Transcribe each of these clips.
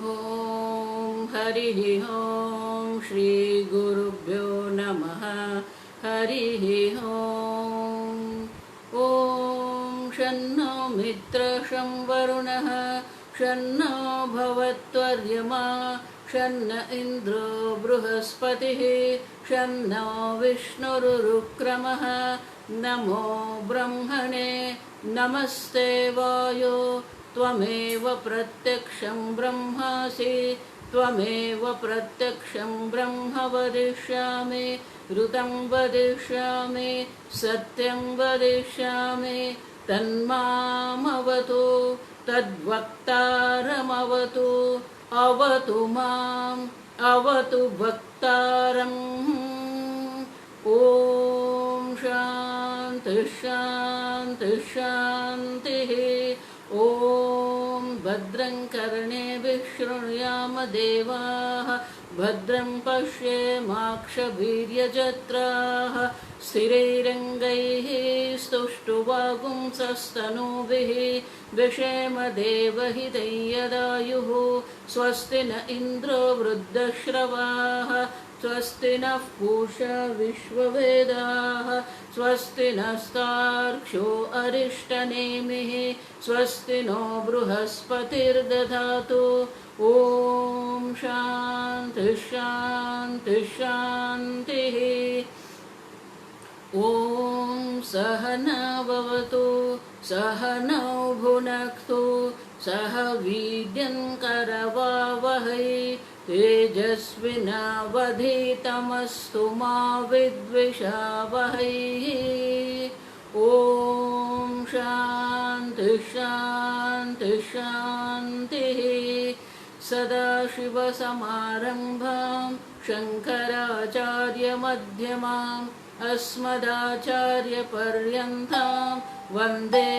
ॐ हरिः ॐ श्री गुरुभ्यो नमः। हरिः ॐ। ॐ शन्नो मित्रशं वरुणः शन्नो भवत्वर्यमा शन्न इन्द्रो बृहस्पतिः शन्नो विष्णुरुक्रमः। नमो ब्रह्मणे नमस्ते वायो त्वमेव प्रत्यक्षं ब्रह्मासि त्वमेव प्रत्यक्षं ब्रह्म वदिष्यामि ऋतं वदिष्यामि सत्यं वदिष्यामि तन्मामवतु तद्वक्तारमवतु अवतु माम् अवतु वक्तारम्। ॐ शान्ति शान्ति शान्तिः। ॐ भद्रं कर्णेभिः शृणुयाम देवाः भद्रं पश्येमाक्षवीर्यजत्राः स्थिरैरङ्गैः स्तुष्टुवागुंसस्तनूभिः विषेम देवहितं यदायुः। स्वस्ति न इन्द्रो वृद्धश्रवाः स्वस्ति नः पूषा विश्ववेदाः स्वस्ति नस्तार्क्ष्यो अरिष्टनेमिः स्वस्ति नो बृहस्पतिर्दधातु। ॐ शान्ति शान्ति शान्तिः। ॐ सहना भवतु सहनौ भुनक्तु सह वीर्यं करवावहै तेजस्विनावधीतमस्तु मा विद्विषावहै। ॐ शान्ति शान्ति शान्तिः। सदाशिवसमारम्भां शङ्कराचार्यमध्यमाम् अस्मदाचार्यपर्यन्तां वन्दे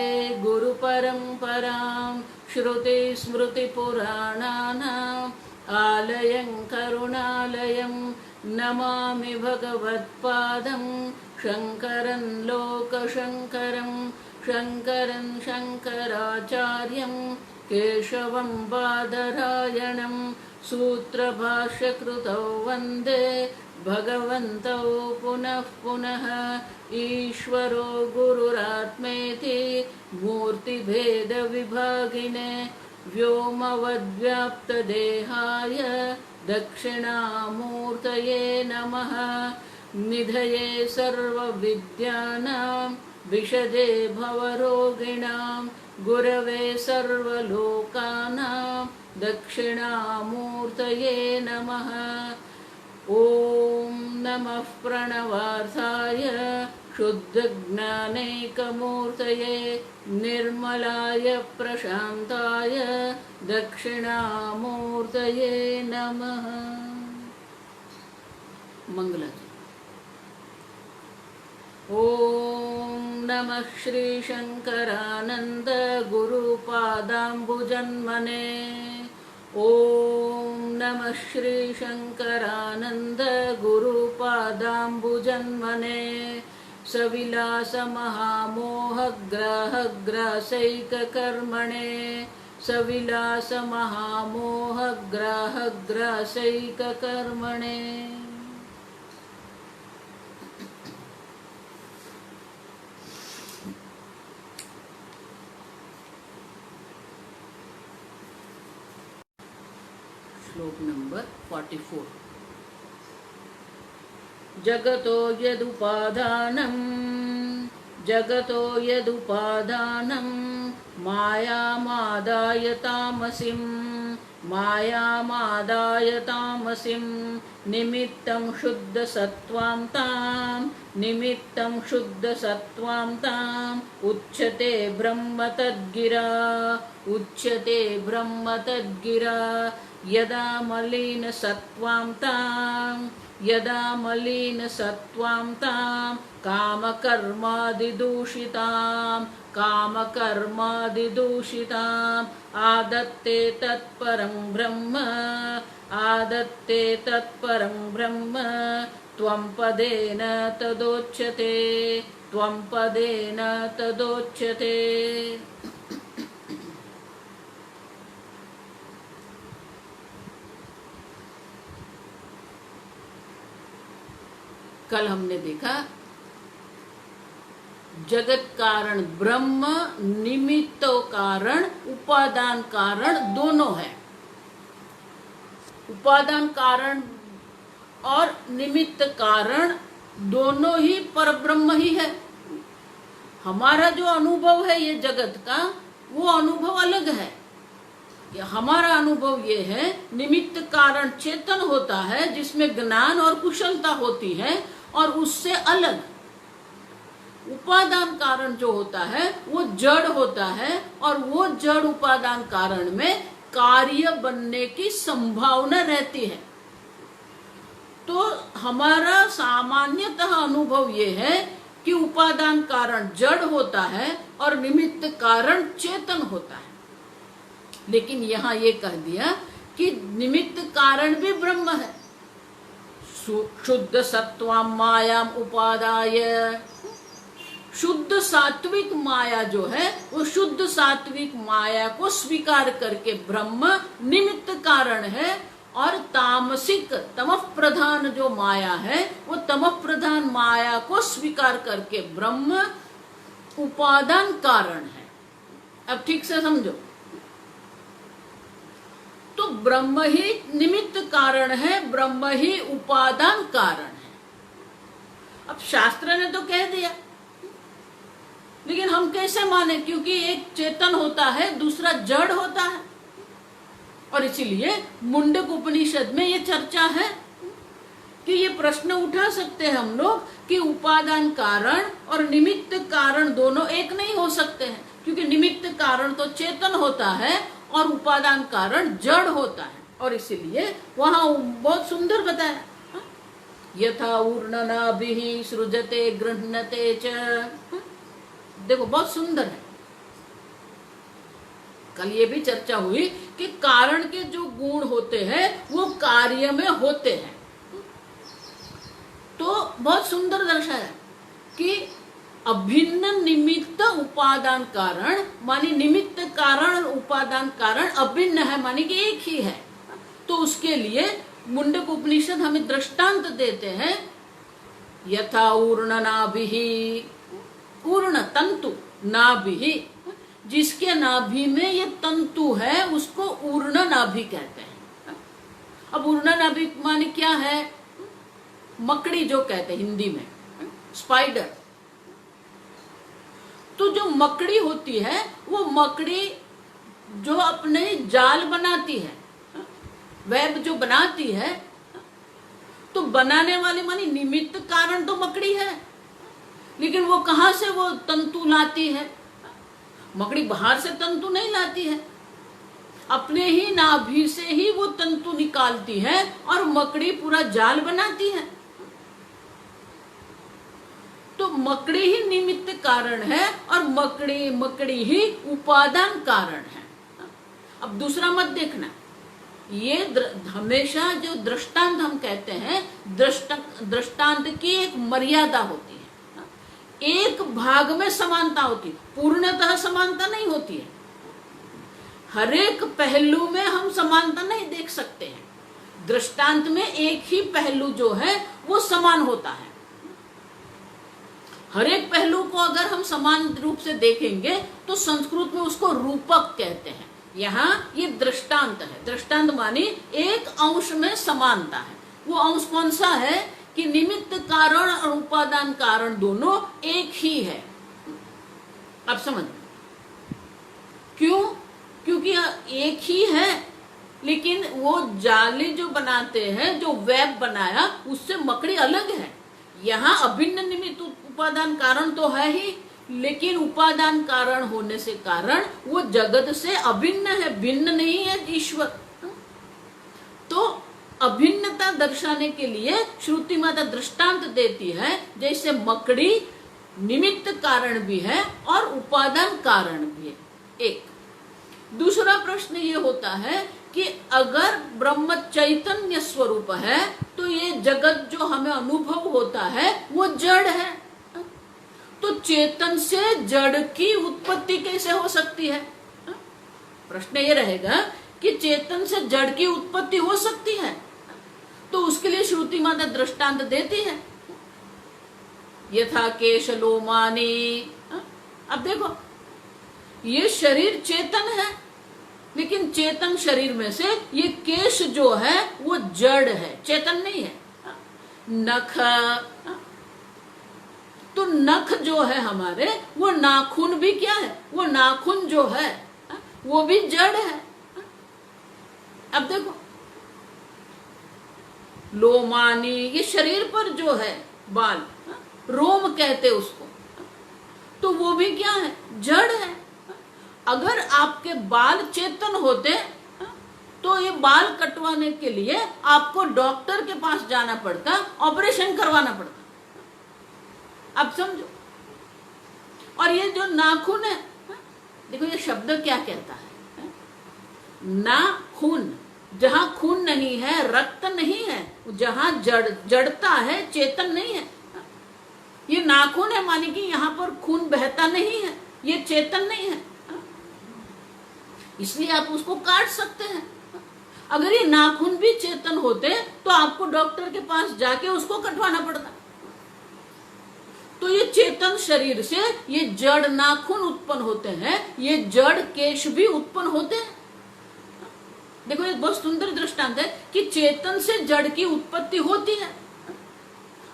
गुरुपरम्परां। श्रुतिस्मृतिपुराणानाम् आलयं करुणालयं नमामि भगवत्पादं शङ्करं लोकशङ्करं शङ्करं शङ्कराचार्यं केशवं बादरायणं सूत्रभाष्यकृतौ वन्दे भगवन्तौ पुनः पुनः। ईश्वरो गुरुरात्मेति मूर्तिभेदविभागिने व्योमवद्व्याप्तदेहाय दक्षिणामूर्तये नमः। निधये सर्वविद्यानां विशदे भवरोगिणां गुरवे सर्वलोकानां दक्षिणामूर्तये नमः। ॐ नमः प्रणवार्थाय शुद्धज्ञानैकमूर्तये निर्मलाय प्रशान्ताय दक्षिणामूर्तये नमः। मंगलाचरण। ॐ नमः श्रीशङ्करानन्द गुरुपादाम्बुजन्मने। ॐ नमः श्रीशङ्करानन्द गुरुपादाम्बुजन्मने। सविलासमहामोहग्राहग्रासैककर्मणे सविलासमहामोहग्राहग्रासैककर्मणे। श्लोक नंबर 44। जगतो यदुपादानं मायामादाय तामसिं निमित्तं शुद्धसत्त्वां ताम् उच्यते ब्रह्म तद्गिरा यदा मलिनसत्त्वां तां कामकर्मादिदूषिताम् आदत्ते तत्परं ब्रह्म त्वं पदेन तदोच्यते। कल हमने देखा जगत कारण ब्रह्म, निमित्त कारण, उपादान कारण दोनों है। उपादान कारण और निमित्त कारण दोनों ही परब्रह्म ही है। हमारा जो अनुभव है ये जगत का, वो अनुभव अलग है। हमारा अनुभव ये है, निमित्त कारण चेतन होता है जिसमें ज्ञान और कुशलता होती है, और उससे अलग उपादान कारण जो होता है वो जड़ होता है, और वो जड़ उपादान कारण में कार्य बनने की संभावना रहती है। तो हमारा सामान्यतः अनुभव ये है कि उपादान कारण जड़ होता है और निमित्त कारण चेतन होता है। लेकिन यहाँ ये कह दिया कि निमित्त कारण भी ब्रह्म है। शुद्ध सत्वाम मायाम उपादाय, शुद्ध सात्विक माया जो है वो शुद्ध सात्विक माया को स्वीकार करके ब्रह्म निमित्त कारण है, और तामसिक तमः प्रधान जो माया है वो तमः प्रधान माया को स्वीकार करके ब्रह्म उपादान कारण है। अब ठीक से समझो, तो ब्रह्म ही निमित्त कारण है, ब्रह्म ही उपादान कारण है। अब शास्त्र ने तो कह दिया, लेकिन हम कैसे माने? क्योंकि एक चेतन होता है, दूसरा जड़ होता है, और इसीलिए मुंडक उपनिषद में ये चर्चा है कि ये प्रश्न उठा सकते हैं हम लोग कि उपादान कारण और निमित्त कारण दोनों एक नहीं हो सकते हैं, क्योंकि निमित्त कारण तो चेतन होता है और उपादान कारण जड़ होता है। और इसीलिए वहां बहुत सुंदर बताया, यथा ऊर्णनाभिः सृजते गृह्णते च। देखो बहुत सुंदर है। कल ये भी चर्चा हुई कि कारण के जो गुण होते हैं वो कार्य में होते हैं। तो बहुत सुंदर दर्शाया कि अभिन्न निमित्त उपादान कारण, मानी निमित्त कारण उपादान कारण अभिन्न है, मानी कि एक ही है। तो उसके लिए मुंडक उपनिषद हमें दृष्टांत देते हैं, यथा ऊर्णनाभिः, ऊर्ण तंतु, नाभिः, जिसके नाभि में ये तंतु है उसको ऊर्ण नाभि कहते हैं। अब ऊर्ण नाभि माने क्या है? मकड़ी जो कहते हैं हिंदी में, स्पाइडर। तो जो मकड़ी होती है वो मकड़ी जो अपने जाल बनाती है, वेब जो बनाती है, तो बनाने वाले मानी निमित्त कारण तो मकड़ी है, लेकिन वो कहां से वो तंतु लाती है? मकड़ी बाहर से तंतु नहीं लाती है, अपने ही नाभि से ही वो तंतु निकालती है और मकड़ी पूरा जाल बनाती है। तो मकड़ी ही निमित्त कारण है और मकड़ी ही उपादान कारण है। अब दूसरा मत देखना, ये हमेशा जो दृष्टांत हम कहते हैं, दृष्टांत की एक मर्यादा होती है, एक भाग में समानता होती है, पूर्णतः समानता नहीं होती है। हर एक पहलू में हम समानता नहीं देख सकते हैं। दृष्टांत में एक ही पहलू जो है वो समान होता है। हर एक पहलू को अगर हम समान रूप से देखेंगे तो संस्कृत में उसको रूपक कहते हैं। यहाँ ये दृष्टांत है। दृष्टांत मानी एक अंश में समानता है। वो अंश कौन सा है कि निमित्त कारण और उपादान कारण दोनों एक ही है। अब समझ, क्यों? क्योंकि एक ही है, लेकिन वो जाली जो बनाते हैं, जो वेब बनाया, उससे मकड़ी अलग है। यहाँ अभिन्न निमित्त उपादान कारण तो है ही, लेकिन उपादान कारण होने से कारण वो जगत से अभिन्न है, भिन्न नहीं है ईश्वर। तो अभिन्नता दर्शाने के लिए श्रुति माता दृष्टांत देती है, जैसे मकड़ी निमित्त कारण भी है और उपादान कारण भी है। एक दूसरा प्रश्न ये होता है कि अगर ब्रह्म चैतन्य स्वरूप है तो ये जगत जो हमें अनुभव होता है वो जड़ है, तो चेतन से जड़ की उत्पत्ति कैसे हो सकती है? प्रश्न ये रहेगा कि चेतन से जड़ की उत्पत्ति हो सकती है, तो उसके लिए श्रुति माता दृष्टांत देती है। यथा केश लोमानी। अब देखो, ये शरीर चेतन है, लेकिन चेतन शरीर में से ये केश जो है वो जड़ है, चेतन नहीं है। नख, तो नख जो है हमारे, वो नाखून भी क्या है, वो नाखून जो है वो भी जड़ है। अब देखो, लोमानी, ये शरीर पर जो है बाल, रोम कहते उसको, तो वो भी क्या है, जड़ है। अगर आपके बाल चेतन होते तो ये बाल कटवाने के लिए आपको डॉक्टर के पास जाना पड़ता, ऑपरेशन करवाना पड़ता। अब समझो। और ये जो नाखून है, देखो ये शब्द क्या कहता है, नाखून, जहां खून नहीं है, रक्त नहीं है, जहां जड़ता है, चेतन नहीं है, ये नाखून है, माने कि यहां पर खून बहता नहीं है, ये चेतन नहीं है, इसलिए आप उसको काट सकते हैं। अगर ये नाखून भी चेतन होते तो आपको डॉक्टर के पास जाके उसको कटवाना पड़ता। तो ये चेतन शरीर से ये जड़ नाखून उत्पन्न होते हैं, ये जड़ केश भी उत्पन्न होते हैं। देखो एक बहुत सुंदर दृष्टांत है कि चेतन से जड़ की उत्पत्ति होती है,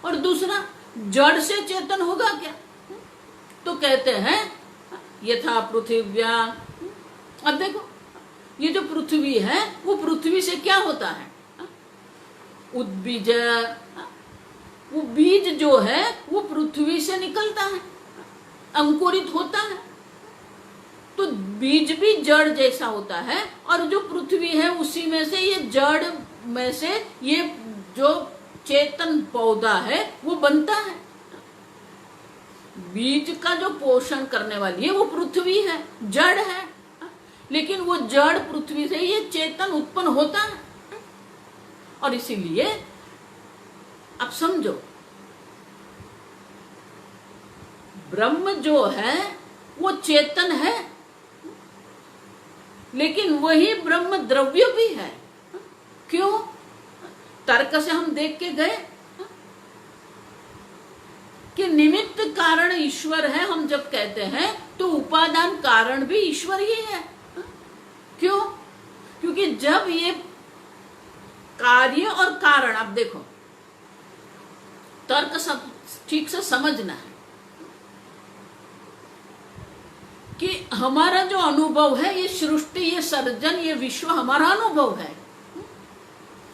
और दूसरा जड़ से चेतन होगा क्या, तो कहते हैं यथा पृथिव्या। अब देखो, ये जो पृथ्वी है वो पृथ्वी से क्या होता है, उद्बीज, वो बीज जो है वो पृथ्वी से निकलता है, अंकुरित होता है। तो बीज भी जड़ जैसा होता है, और जो पृथ्वी है उसी में से ये जड़ में से ये जो चेतन पौधा है वो बनता है। बीज का जो पोषण करने वाली है वो पृथ्वी है, जड़ है, लेकिन वो जड़ पृथ्वी से ये चेतन उत्पन्न होता है। और इसीलिए अब समझो, ब्रह्म जो है वो चेतन है, लेकिन वही ब्रह्म द्रव्य भी है। क्यों? तर्क से हम देख के गए कि निमित्त कारण ईश्वर है, हम जब कहते हैं तो उपादान कारण भी ईश्वर ही है। क्यों? क्योंकि जब ये कार्य और कारण, आप देखो तर्क सब ठीक से समझना है कि हमारा जो अनुभव है, ये सृष्टि, ये सर्जन, ये विश्व हमारा अनुभव है,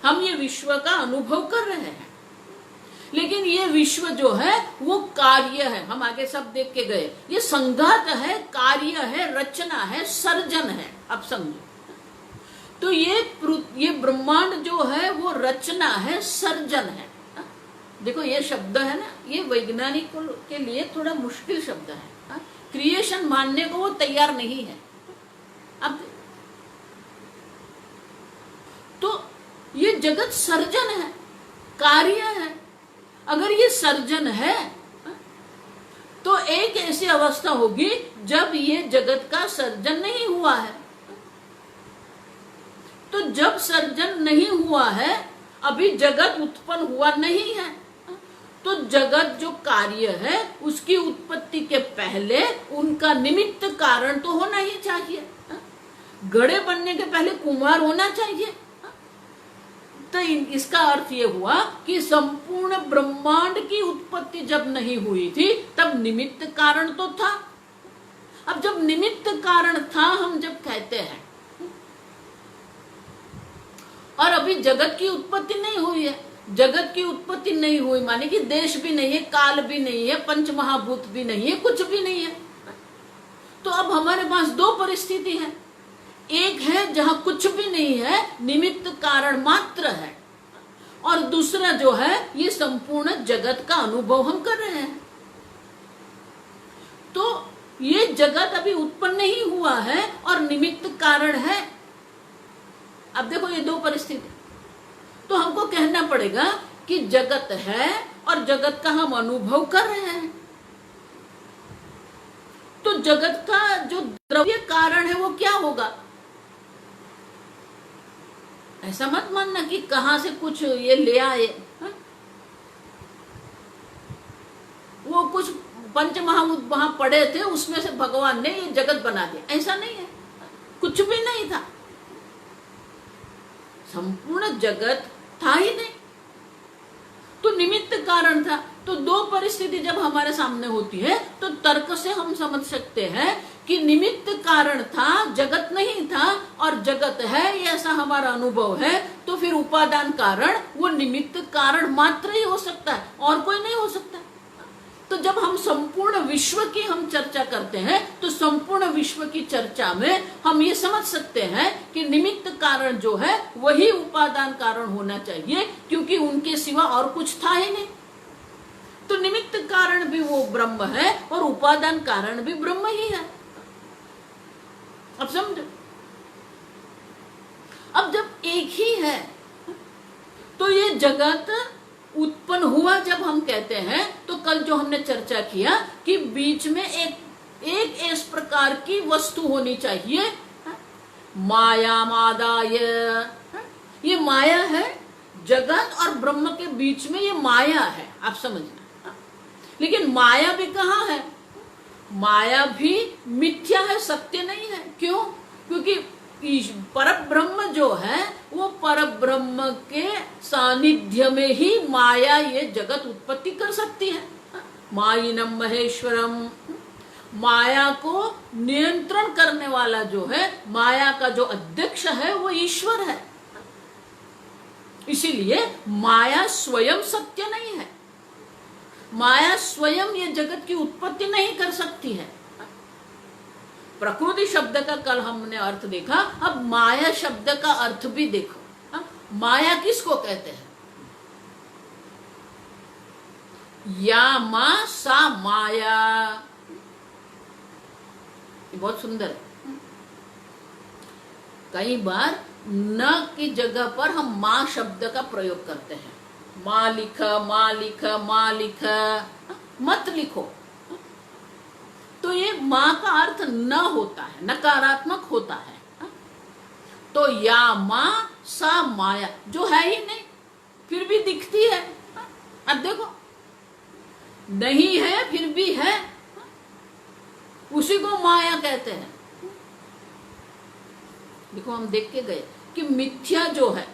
हम ये विश्व का अनुभव कर रहे हैं। लेकिन ये विश्व जो है वो कार्य है, हम आगे सब देख के गए, ये संघात है, कार्य है, रचना है, सर्जन है। अब समझो, तो ये ब्रह्मांड जो है वो रचना है, सर्जन है। देखो ये शब्द है ना, ये वैज्ञानिकों के लिए थोड़ा मुश्किल शब्द है, क्रिएशन मानने को वो तैयार नहीं है। अब तो ये जगत सर्जन है, कार्य है। अगर ये सर्जन है तो एक ऐसी अवस्था होगी जब ये जगत का सर्जन नहीं हुआ है। तो जब सर्जन नहीं हुआ है, अभी जगत उत्पन्न हुआ नहीं है, तो जगत जो कार्य है उसकी उत्पत्ति के पहले उनका निमित्त कारण तो होना ही चाहिए। घड़े बनने के पहले कुम्हार होना चाहिए। तो इसका अर्थ ये हुआ कि संपूर्ण ब्रह्मांड की उत्पत्ति जब नहीं हुई थी तब निमित्त कारण तो था। अब जब निमित्त कारण था, हम जब कहते हैं, और अभी जगत की उत्पत्ति नहीं हुई है, जगत की उत्पत्ति नहीं हुई माने कि देश भी नहीं है, काल भी नहीं है, पंच महाभूत भी नहीं है, कुछ भी नहीं है। तो अब हमारे पास दो परिस्थिति है, एक है जहां कुछ भी नहीं है, निमित्त कारण मात्र है, और दूसरा जो है ये संपूर्ण जगत का अनुभव हम कर रहे हैं। तो ये जगत अभी उत्पन्न नहीं हुआ है और निमित्त कारण है। अब देखो ये दो परिस्थिति, तो हमको कहना पड़ेगा कि जगत है और जगत का हम अनुभव कर रहे हैं। तो जगत का जो द्रव्य कारण है वो क्या होगा? ऐसा मत मानना कि कहां से कुछ ये ले आए, वो पंचमहाभूत वहां पड़े थे, उसमें से भगवान ने ये जगत बना दिया, ऐसा नहीं है, कुछ भी नहीं था, संपूर्ण जगत था ही नहीं, तो निमित्त कारण था। तो दो परिस्थिति जब हमारे सामने होती है तो तर्क से हम समझ सकते हैं कि निमित्त कारण था, जगत नहीं था, और जगत है ये ऐसा हमारा अनुभव है, तो फिर उपादान कारण वो निमित्त कारण मात्र ही हो सकता है, और कोई नहीं हो सकता। तो जब हम संपूर्ण विश्व की हम चर्चा करते हैं तो संपूर्ण विश्व की चर्चा में हम ये समझ सकते हैं कि निमित्त कारण जो है वही उपादान कारण होना चाहिए, क्योंकि उनके सिवा और कुछ था ही नहीं। तो निमित्त कारण भी वो ब्रह्म है और उपादान कारण भी ब्रह्म ही है। अब समझो, अब जब एक ही है तो ये जगत उत्पन्न हुआ जब हम कहते हैं, तो कल जो हमने चर्चा किया कि बीच में एक इस प्रकार की वस्तु होनी चाहिए, माया मादाय, ये माया है, जगत और ब्रह्म के बीच में ये माया है, आप समझना। लेकिन माया भी कहाँ है? माया भी मिथ्या है, सत्य नहीं है। क्यों? क्योंकि परब्रह्म जो है वो परब्रह्म के सानिध्य में ही माया ये जगत उत्पत्ति कर सकती है। मायिनम महेश्वरम, माया को नियंत्रण करने वाला जो है, माया का जो अध्यक्ष है वो ईश्वर है। इसीलिए माया स्वयं सत्य नहीं है, माया स्वयं ये जगत की उत्पत्ति नहीं कर सकती है। प्रकृति शब्द का कल हमने अर्थ देखा, अब माया शब्द का अर्थ भी देखो। माया किसको कहते हैं? या मा सा माया, ये बहुत सुंदर है। कई बार न की जगह पर हम मां शब्द का प्रयोग करते हैं, मां लिख, मां लिख, मां लिख, मत लिखो। तो ये मां का अर्थ न होता है, नकारात्मक होता है। तो या मां सा माया जो है ही नहीं, फिर भी दिखती है। अब देखो, नहीं है फिर भी है, उसी को माया कहते हैं। देखो, हम देख के गए कि मिथ्या जो है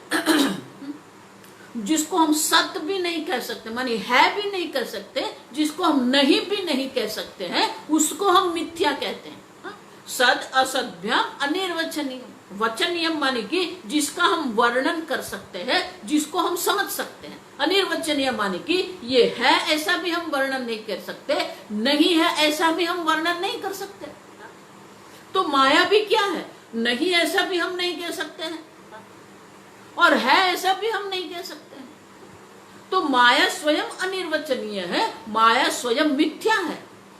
जिसको हम सत्य भी नहीं कह सकते, मानी है भी नहीं कह सकते, जिसको हम नहीं भी नहीं कह सकते हैं, उसको हम मिथ्या कहते हैं। सद असद्भ्याम अनिर्वचनीय, वचनीय मानी कि जिसका हम वर्णन कर सकते हैं, जिसको हम समझ सकते हैं। अनिर्वचनीय मानी कि ये है ऐसा भी हम वर्णन नहीं कर सकते, नहीं है ऐसा भी हम वर्णन नहीं कर सकते। तो माया भी क्या है? नहीं ऐसा भी हम नहीं कह सकते हैं, और है ऐसा भी हम नहीं कह सकते हैं। तो माया स्वयं अनिर्वचनीय है, माया स्वयं मिथ्या है,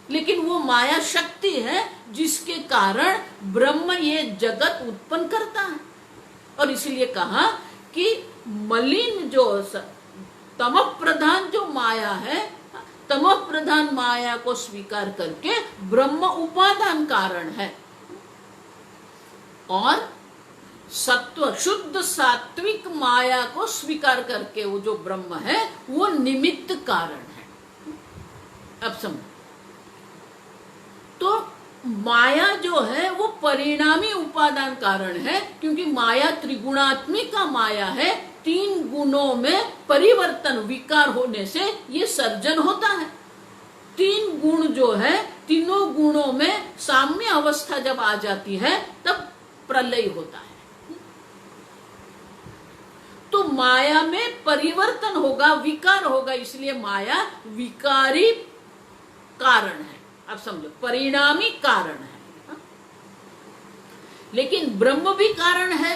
लेकिन वो माया शक्ति है जिसके कारण ब्रह्म ये जगत उत्पन्न करता है। और इसलिए कहा कि मलिन जो तम प्रधान जो माया है, तम प्रधान माया को स्वीकार करके ब्रह्म उपादान कारण है, और सत्व शुद्ध सात्विक माया को स्वीकार करके वो जो ब्रह्म है वो निमित्त कारण है। अब समझो, तो माया जो है वो परिणामी उपादान कारण है, क्योंकि माया त्रिगुणात्मिका माया है। 3 गुणों में परिवर्तन, विकार होने से ये सर्जन होता है। 3 गुण जो है, तीनों गुणों में साम्य अवस्था जब आ जाती है तब प्रलय होता है। तो माया में परिवर्तन होगा, विकार होगा, इसलिए माया विकारी कारण है। अब समझो, परिणामी कारण है। लेकिन ब्रह्म भी कारण है,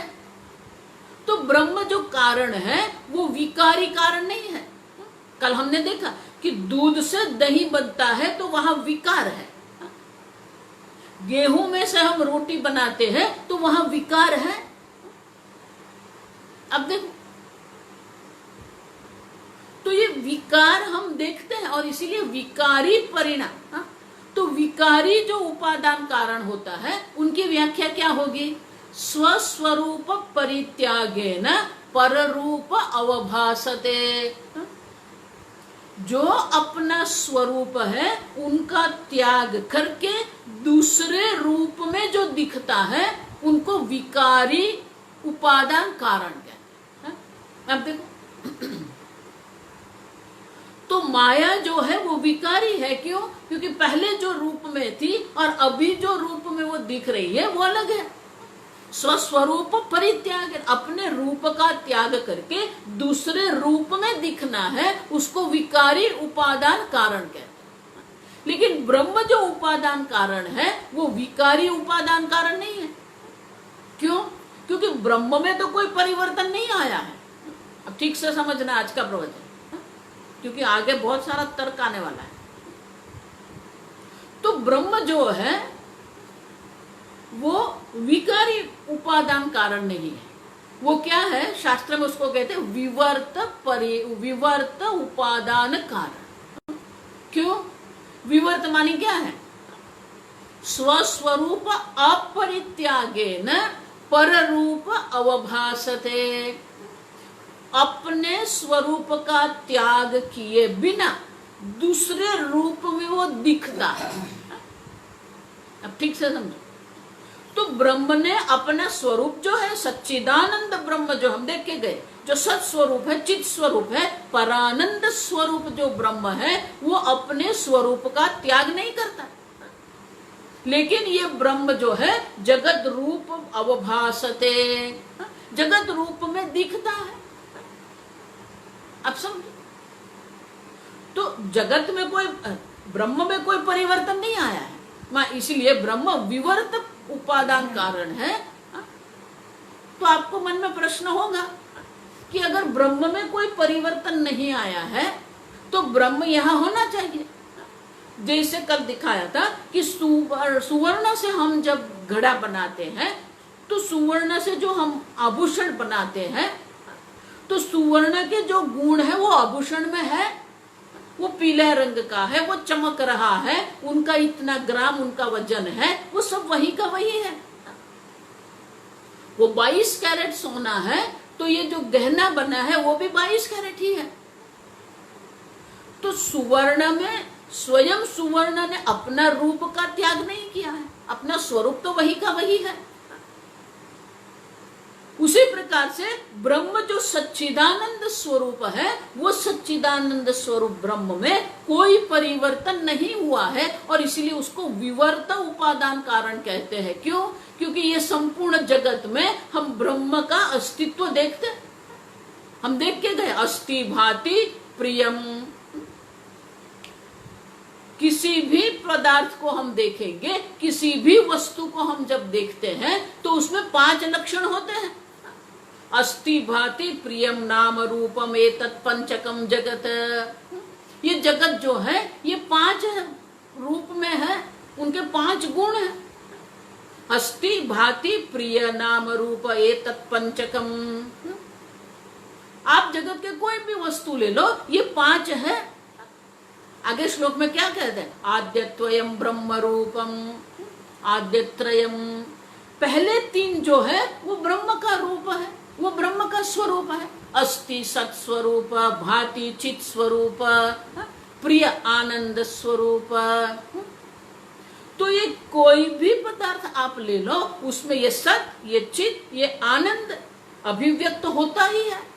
तो ब्रह्म जो कारण है वो विकारी कारण नहीं है। कल हमने देखा कि दूध से दही बनता है तो वहां विकार है, गेहूं में से हम रोटी बनाते हैं तो वहां विकार है। अब देखो, तो ये विकार हम देखते हैं, और इसीलिए विकारी परिणाम। तो विकारी जो उपादान कारण होता है उनकी व्याख्या क्या होगी? स्वस्वरूप परित्यागेन पररूप अवभासते। जो अपना स्वरूप है उनका त्याग करके दूसरे रूप में जो दिखता है उनको विकारी उपादान कारण कहते हैं। अब देखो, तो माया जो है वो विकारी है। क्यों? क्योंकि पहले जो रूप में थी और अभी जो रूप में वो दिख रही है वो अलग है। स्वस्वरूप परित्याग, अपने रूप का त्याग करके दूसरे रूप में दिखना है, उसको विकारी उपादान कारण कहते हैं। लेकिन ब्रह्म जो उपादान कारण है वो विकारी उपादान कारण नहीं है। क्यों? क्योंकि ब्रह्म में तो कोई परिवर्तन नहीं आया है। अब ठीक से समझना आज का प्रवचन, क्योंकि आगे बहुत सारा तर्क आने वाला है। तो ब्रह्म जो है वो विकारी उपादान कारण नहीं है। वो क्या है? शास्त्र में उसको कहते हैं विवर्त उपादान कारण। क्यों? विवर्त मानी क्या है? स्वस्वरूप अपरित्यागेन पररूप अवभासते, अपने स्वरूप का त्याग किए बिना दूसरे रूप में वो दिखता है। अब ठीक से समझो, तो ब्रह्म ने अपना स्वरूप जो है सच्चिदानंद ब्रह्म जो हम देख के गए, जो सत स्वरूप है, चित स्वरूप है, परानंद स्वरूप जो ब्रह्म है वो अपने स्वरूप का त्याग नहीं करता। लेकिन ये ब्रह्म जो है जगत रूप अवभासते, जगत रूप में दिखता है। अब समझो, तो जगत में कोई, ब्रह्म में कोई परिवर्तन नहीं आया है, इसलिए ब्रह्म विवर्त उपादान कारण है। तो आपको मन में प्रश्न होगा कि अगर ब्रह्म में कोई परिवर्तन नहीं आया है तो ब्रह्म यहां होना चाहिए। जैसे कल दिखाया था कि सुवर्ण से हम जब घड़ा बनाते हैं तो सुवर्ण से जो हम आभूषण बनाते हैं तो सुवर्ण के जो गुण है वो आभूषण में है। वो पीले रंग का है, वो चमक रहा है, उनका इतना ग्राम उनका वजन है, वो सब वही का वही है। वो 22 कैरेट सोना है तो ये जो गहना बना है वो भी 22 कैरेट ही है। तो सुवर्ण में स्वयं सुवर्ण ने अपना रूप का त्याग नहीं किया है, अपना स्वरूप तो वही का वही है। उसी प्रकार से ब्रह्म जो सच्चिदानंद स्वरूप है वो सच्चिदानंद स्वरूप ब्रह्म में कोई परिवर्तन नहीं हुआ है और इसीलिए उसको विवर्त उपादान कारण कहते हैं। क्यों? क्योंकि ये संपूर्ण जगत में हम ब्रह्म का अस्तित्व देखते, हम देख के गए, अस्ति भाति प्रियम। किसी भी पदार्थ को हम देखेंगे, किसी भी वस्तु को हम जब देखते हैं तो उसमें 5 लक्षण होते हैं। अस्ति भाति प्रियम नाम रूपम एतत् पंचकम जगत। ये जगत जो है ये 5 रूप में है, उनके 5 गुण हैं। अस्ति भाति प्रिय नाम रूप एतत् पंचकम। आप जगत के कोई भी वस्तु ले लो, ये 5 है। आगे श्लोक में क्या कहते हैं? आद्यत्वयम ब्रह्म रूपम, आद्यत्रयम। पहले 3 जो है वो ब्रह्म का रूप है, वो ब्रह्म का स्वरूप है। अस्ति सत स्वरूप, भाति चित स्वरूप, प्रिय आनंद स्वरूप। तो ये कोई भी पदार्थ आप ले लो, उसमें ये सत, ये चित, ये आनंद अभिव्यक्त होता ही है।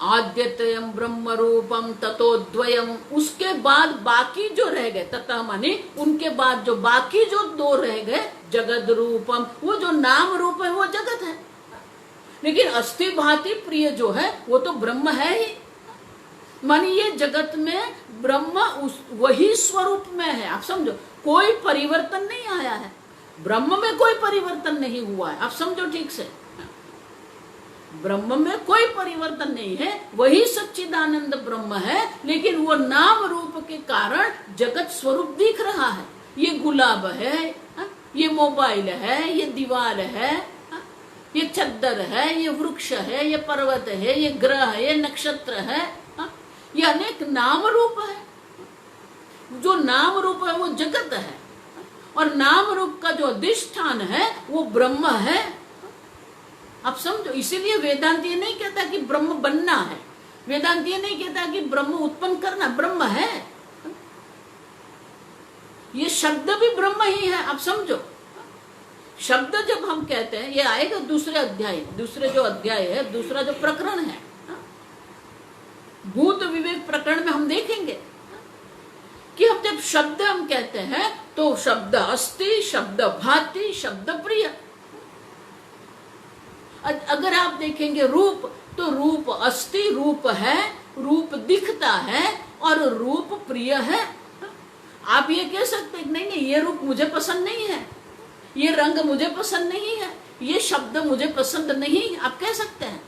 आद्यतयम ब्रह्म रूपम ततोद्वयम, उसके बाद बाकी जो रह गए, ततः माने उनके बाद जो बाकी जो 2 रह गए, जगत रूपम, वो जो नाम रूप है वो जगत है। लेकिन अस्ति भाति प्रिय जो है वो तो ब्रह्म है ही। मानी ये जगत में ब्रह्म उस वही स्वरूप में है। आप समझो, कोई परिवर्तन नहीं आया है, ब्रह्म में कोई परिवर्तन नहीं हुआ है। आप समझो ठीक से, ब्रह्म में कोई परिवर्तन नहीं है, वही सच्चिदानंद ब्रह्म है। लेकिन वो नाम रूप के कारण जगत स्वरूप दिख रहा है। ये गुलाब है, ये मोबाइल है, ये दीवार है, ये चद्दर है, ये वृक्ष है, ये पर्वत है, ये ग्रह है, ये नक्षत्र है, ये अनेक नाम रूप है। जो नाम रूप है वो जगत है और नाम रूप का जो अधिष्ठान है वो ब्रह्म है। आप समझो, इसीलिए वेदांत ये नहीं कहता कि ब्रह्म बनना है, वेदांत ये नहीं कहता कि ब्रह्म उत्पन्न करना, ब्रह्म है, ये शब्द भी ब्रह्म ही है। आप समझो, शब्द जब हम कहते हैं, ये आएगा दूसरे अध्याय, दूसरे जो अध्याय है, दूसरा जो प्रकरण है, भूत विवेक प्रकरण में हम देखेंगे कि हम जब शब्द हम कहते हैं तो शब्द अस्ति, शब्द भाति, शब्द प्रिय। अगर आप देखेंगे रूप, तो रूप अस्ति, रूप है, रूप दिखता है और रूप प्रिय है। आप ये कह सकते हैं नहीं नहीं, ये रूप मुझे पसंद नहीं है, ये रंग मुझे पसंद नहीं है, ये शब्द मुझे पसंद नहीं, आप कह सकते हैं,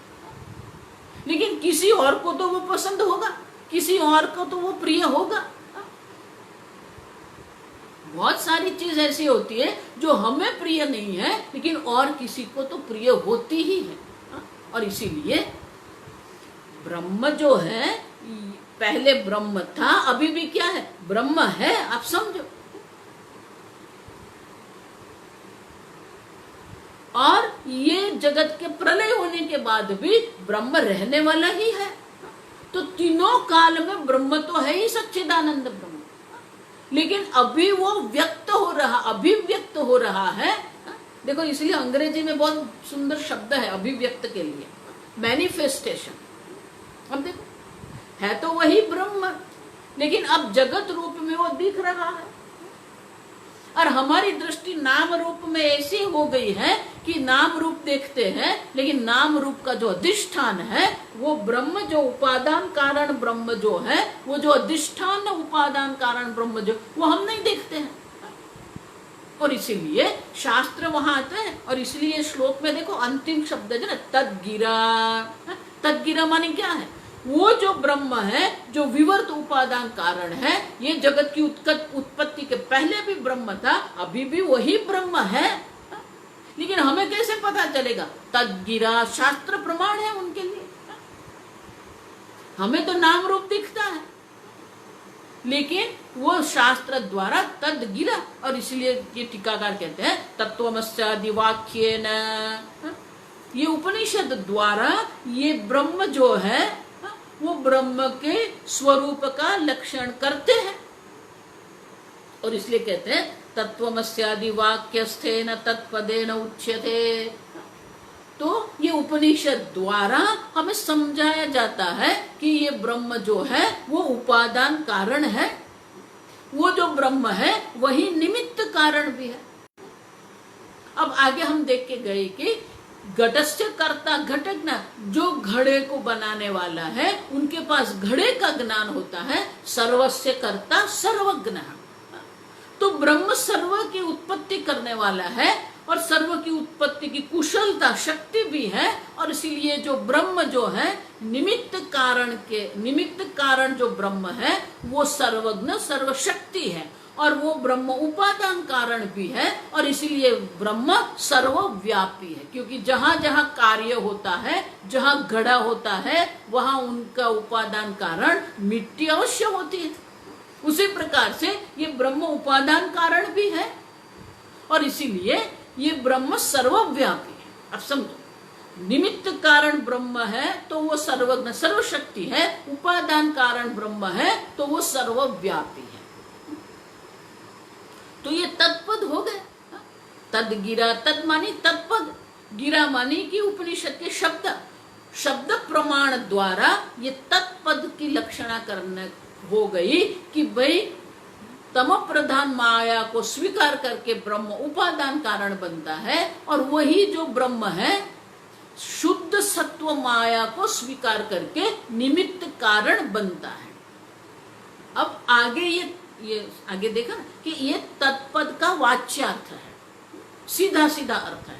लेकिन किसी और को तो वो पसंद होगा, किसी और को तो वो प्रिय होगा। बहुत सारी चीज ऐसी होती है जो हमें प्रिय नहीं है, लेकिन और किसी को तो प्रिय होती ही है। और इसीलिए ब्रह्म जो है, पहले ब्रह्म था, अभी भी क्या है, ब्रह्म है। आप समझो, और ये जगत के प्रलय होने के बाद भी ब्रह्म रहने वाला ही है। तो तीनों काल में ब्रह्म तो है ही, सच्चिदानंद ब्रह्म, लेकिन अभी वो व्यक्त हो रहा, अभिव्यक्त हो रहा है। देखो, इसलिए अंग्रेजी में बहुत सुंदर शब्द है अभिव्यक्त के लिए, मैनिफेस्टेशन। अब देखो, है तो वही ब्रह्म, लेकिन अब जगत रूप में वो दिख रहा है। और हमारी दृष्टि नाम रूप में ऐसी हो गई है कि नाम रूप देखते हैं, लेकिन नाम रूप का जो अधिष्ठान है, वो ब्रह्म, जो उपादान कारण ब्रह्म जो है, वो जो अधिष्ठान उपादान कारण ब्रह्म जो, वो हम नहीं देखते हैं। और इसीलिए शास्त्र वहां आते हैं, और इसलिए श्लोक में देखो अंतिम शब्द है ना, तद्गिरा। तद्गिरा माने क्या है, वो जो ब्रह्म है, जो विवर्त उपादान कारण है, ये जगत की उत्पत्ति के पहले भी ब्रह्म था, अभी भी वही ब्रह्म है। लेकिन हमें कैसे पता चलेगा, तद्गिरा, शास्त्र प्रमाण है उनके लिए। हमें तो नाम रूप दिखता है, लेकिन वो शास्त्र द्वारा तद्गिरा। और इसलिए ये टीकाकार कहते हैं तत्वमस्यादि वाक्येन, ये उपनिषद द्वारा ये ब्रह्म जो है वो ब्रह्म के स्वरूप का लक्षण करते हैं। और इसलिए कहते हैं तत्वमस्यादि वाक्यस्थेन तत्पदेन उच्यते। तो ये उपनिषद द्वारा हमें समझाया जाता है कि ये ब्रह्म जो है वो उपादान कारण है, वो जो ब्रह्म है वही निमित्त कारण भी है। अब आगे हम देख के गए कि घटस्य कर्ता घटज्ञ, जो घड़े को बनाने वाला है उनके पास घड़े का ज्ञान होता है, सर्वस्य कर्ता सर्वज्ञ। तो ब्रह्म सर्व की उत्पत्ति करने वाला है और सर्व की उत्पत्ति की कुशलता शक्ति भी है। और इसीलिए जो ब्रह्म जो है निमित्त कारण जो ब्रह्म है वो सर्वज्ञ सर्वशक्ति है, और वो ब्रह्म उपादान कारण भी है। और इसीलिए ब्रह्म सर्वव्यापी है, क्योंकि जहां जहां कार्य होता है, जहां घड़ा होता है, वहां उनका उपादान कारण मिट्टी अवश्य होती है। उसी प्रकार से ये ब्रह्म उपादान कारण भी है, और इसीलिए ये ब्रह्म सर्वव्यापी है। अब समझो, निमित्त कारण ब्रह्म है तो वो सर्वज्ञ सर्वशक्ति है, उपादान कारण ब्रह्म है तो वो सर्वव्यापी है। तो ये तत्पद हो गए। तद गिरा, तद मानी तत्पद, गिरा मानी कि उपनिषद के शब्द प्रमाण द्वारा ये तत्पद की लक्षणा करने हो गई कि भाई तम प्रधान माया को स्वीकार करके ब्रह्म उपादान कारण बनता है, और वही जो ब्रह्म है शुद्ध सत्व माया को स्वीकार करके निमित्त कारण बनता है। अब आगे ये आगे देखा ना कि ये तत्पद का वाच्यार्थ है, सीधा सीधा अर्थ है।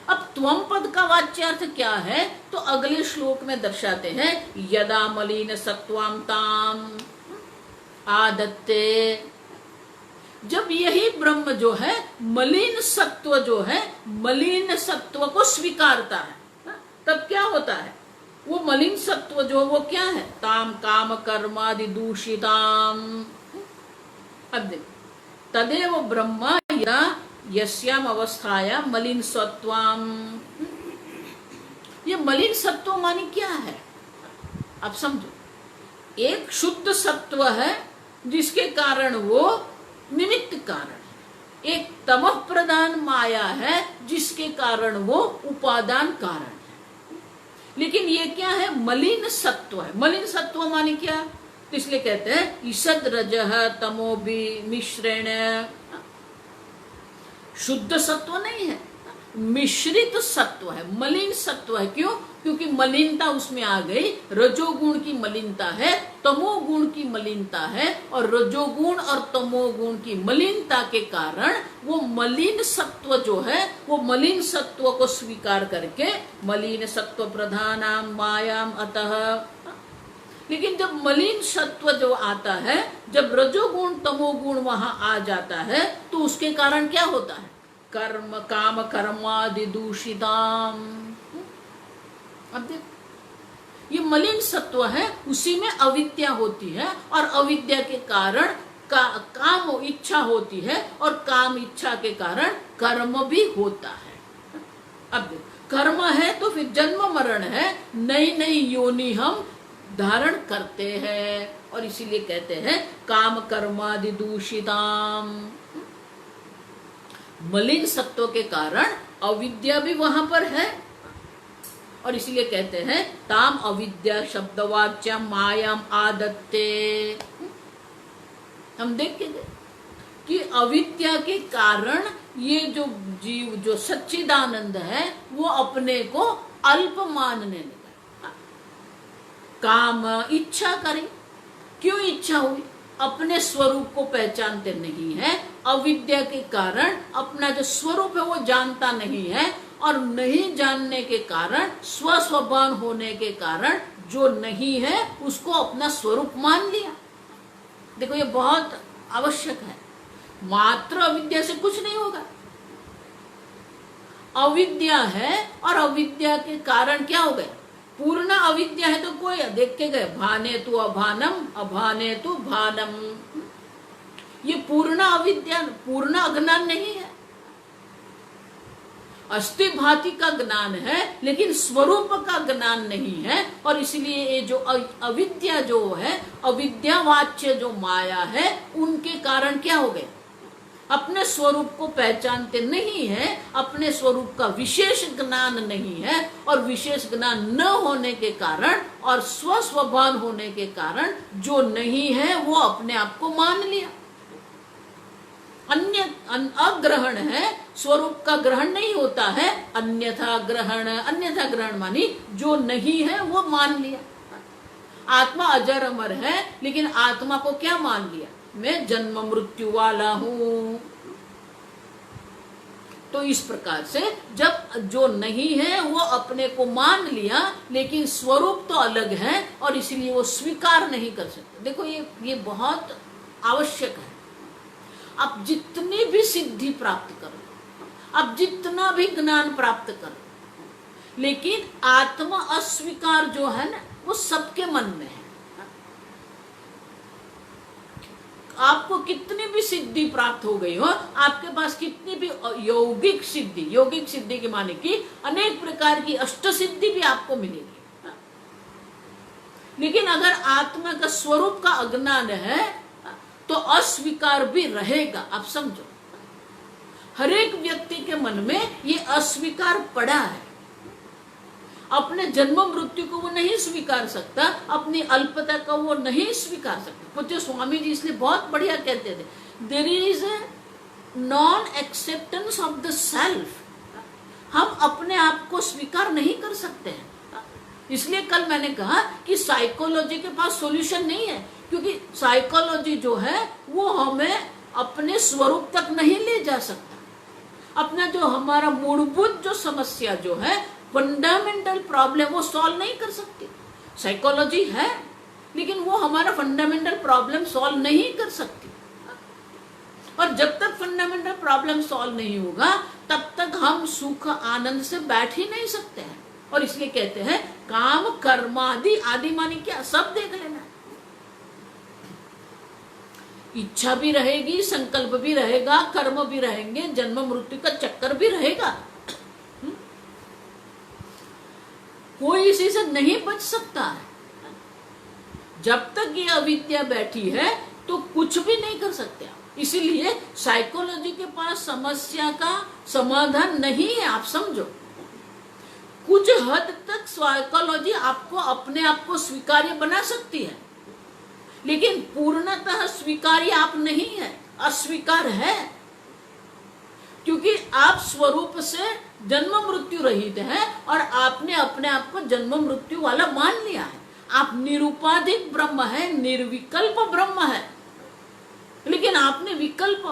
अब त्वम पद का वाच्यार्थ क्या है, तो अगले श्लोक में दर्शाते हैं, यदा मलिन सत्वाम ताम आदत्ते। जब यही ब्रह्म जो है मलिन सत्व जो है, मलिन सत्व को स्वीकारता है, तब क्या होता है, वो मलिन सत्व जो वो क्या है, ताम काम कर्मादि दूषिताम। अब देखो, तदेव ब्रह्म यदा यस्याम अवस्थाया मलिन सत्वाम। ये मलिन सत्व मानी क्या है? अब समझो, एक शुद्ध सत्व है जिसके कारण वो निमित्त कारण है, एक तमः प्रधान माया है जिसके कारण वो उपादान कारण है। लेकिन ये क्या है? मलिन सत्व है। मलिन सत्व माने क्या? तो इसलिए कहते हैं ईषद रजः तमोभि मिश्रेण। शुद्ध सत्व नहीं है, मिश्रित सत्व है, मलिन सत्व है। क्यों? क्योंकि मलिनता उसमें आ गई, रजोगुण की मलिनता है, तमोगुण की मलिनता है, और रजोगुण और तमोगुण की मलिनता के कारण वो मलिन सत्व जो है, वो मलिन सत्व को स्वीकार करके मलिन सत्व प्रधानाम मायाम अतः। लेकिन जब मलिन सत्व जो आता है, जब रजोगुण तमोगुण वहां आ जाता है, तो उसके कारण क्या होता है? कर्म काम कर्मादि दूषिताम। अब देखो, ये मलिन सत्व है, उसी में अविद्या होती है, और अविद्या के कारण काम इच्छा होती है, और काम इच्छा के कारण कर्म भी होता है। अब देखो, कर्म है तो फिर जन्म मरण है, नई नई योनि हम धारण करते हैं, और इसीलिए कहते हैं काम कर्मादि दूषिताम। मलिन सत्व के कारण अविद्या भी वहां पर है, और इसीलिए कहते हैं ताम अविद्या शब्दवाच्य मायाम आदत्ते। हम देखें कि अविद्या के कारण ये जो जीव जो सच्चिदानंद है वो अपने को अल्प मानने लगा। काम इच्छा करे, क्यों इच्छा हुई? अपने स्वरूप को पहचानते नहीं है, अविद्या के कारण अपना जो स्वरूप है वो जानता नहीं है, और नहीं जानने के कारण स्वस्वभान होने के कारण जो नहीं है उसको अपना स्वरूप मान लिया। देखो, ये बहुत आवश्यक है। मात्र अविद्या से कुछ नहीं होगा। अविद्या है, और अविद्या के कारण क्या हो गया? पूर्ण अविद्या है तो कोई देख के गए भाने तु अभानम अभाने तु भानम। ये पूर्ण अविद्या, पूर्ण अज्ञान नहीं है। अस्ति भाति का ज्ञान है, लेकिन स्वरूप का ज्ञान नहीं है, और इसलिए ये जो अविद्या जो है, अविद्यावाच्य जो माया है, उनके कारण क्या हो गए? अपने स्वरूप को पहचानते नहीं है, अपने स्वरूप का विशेष ज्ञान नहीं है, और विशेष ज्ञान न होने के कारण और स्वस्वभान होने के कारण जो नहीं है वो अपने आप को मान लिया। अन्य अग्रहण है, स्वरूप का ग्रहण नहीं होता है, अन्यथा ग्रहण। अन्यथा ग्रहण मानी जो नहीं है वो मान लिया। आत्मा अजर अमर है, लेकिन आत्मा को क्या मान लिया? मैं जन्म मृत्यु वाला हूं। तो इस प्रकार से जब जो नहीं है वो अपने को मान लिया, लेकिन स्वरूप तो अलग है, और इसीलिए वो स्वीकार नहीं कर सकते। देखो, ये बहुत आवश्यक है। आप जितनी भी सिद्धि प्राप्त करो, आप जितना भी ज्ञान प्राप्त करो, लेकिन आत्मा अस्वीकार जो है ना, वो सबके मन में है। आपको कितनी भी सिद्धि प्राप्त हो गई हो, आपके पास कितनी भी यौगिक सिद्धि के माने की अनेक प्रकार की अष्ट सिद्धि भी आपको मिलेगी, लेकिन अगर आत्मा का स्वरूप का अज्ञान है तो अस्वीकार भी रहेगा। आप समझो, हर एक व्यक्ति के मन में ये अस्वीकार पड़ा है। अपने जन्म मृत्यु को वो नहीं स्वीकार सकता, अपनी अल्पता को वो नहीं स्वीकार सकता। पूज्य स्वामी जी इसलिए बहुत बढ़िया कहते थे, there is a non acceptance of the self. हम अपने आप को स्वीकार नहीं कर सकते हैं। इसलिए कल मैंने कहा कि साइकोलॉजी के पास सॉल्यूशन नहीं है, क्योंकि साइकोलॉजी जो है वो हमें अपने स्वरूप तक नहीं ले जा सकता। अपना जो हमारा मूलभूत जो समस्या जो है, फंडामेंटल प्रॉब्लम, वो सॉल्व नहीं कर सकती। साइकोलॉजी है, लेकिन वो हमारा फंडामेंटल प्रॉब्लम सॉल्व नहीं कर सकती। और जब तक फंडामेंटल प्रॉब्लम सॉल्व नहीं होगा, तब तक हम सुख आनंद से बैठ ही नहीं सकते हैं। और इसलिए कहते हैं काम कर्मादि, आदि मानी क्या? सब देख लेना। इच्छा भी रहेगी, संकल्प भी रहेगा, कर्म भी रहेंगे, जन्म मृत्यु का चक्कर भी रहेगा। कोई इसी से नहीं बच सकता है। जब तक ये अविद्या बैठी है तो कुछ भी नहीं कर सकते आप। इसीलिए साइकोलॉजी के पास समस्या का समाधान नहीं है, आप समझो। कुछ हद तक साइकोलॉजी आपको अपने आप को स्वीकार्य बना सकती है, लेकिन पूर्णतः स्वीकार्य आप नहीं है, अस्वीकार है। क्योंकि आप स्वरूप से जन्म मृत्यु रहित हैं और आपने अपने आप को जन्म मृत्यु वाला मान लिया है। आप निरुपाधिक ब्रह्म है, निर्विकल्प ब्रह्म है, लेकिन आपने विकल्प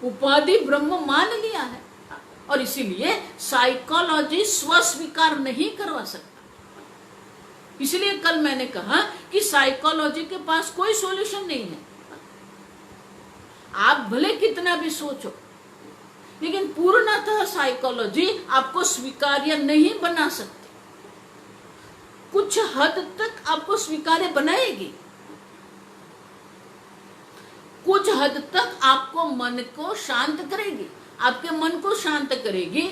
उपाधि ब्रह्म मान लिया है। और इसीलिए साइकोलॉजी स्वस्वीकार नहीं करवा सकता। इसलिए कल मैंने कहा कि साइकोलॉजी के पास कोई सॉल्यूशन नहीं है। आप भले कितना भी सोचो, लेकिन पूर्णतः साइकोलॉजी आपको स्वीकार्य नहीं बना सकती। कुछ हद तक आपको स्वीकार्य बनाएगी, कुछ हद तक आपको मन को शांत करेगी, आपके मन को शांत करेगी,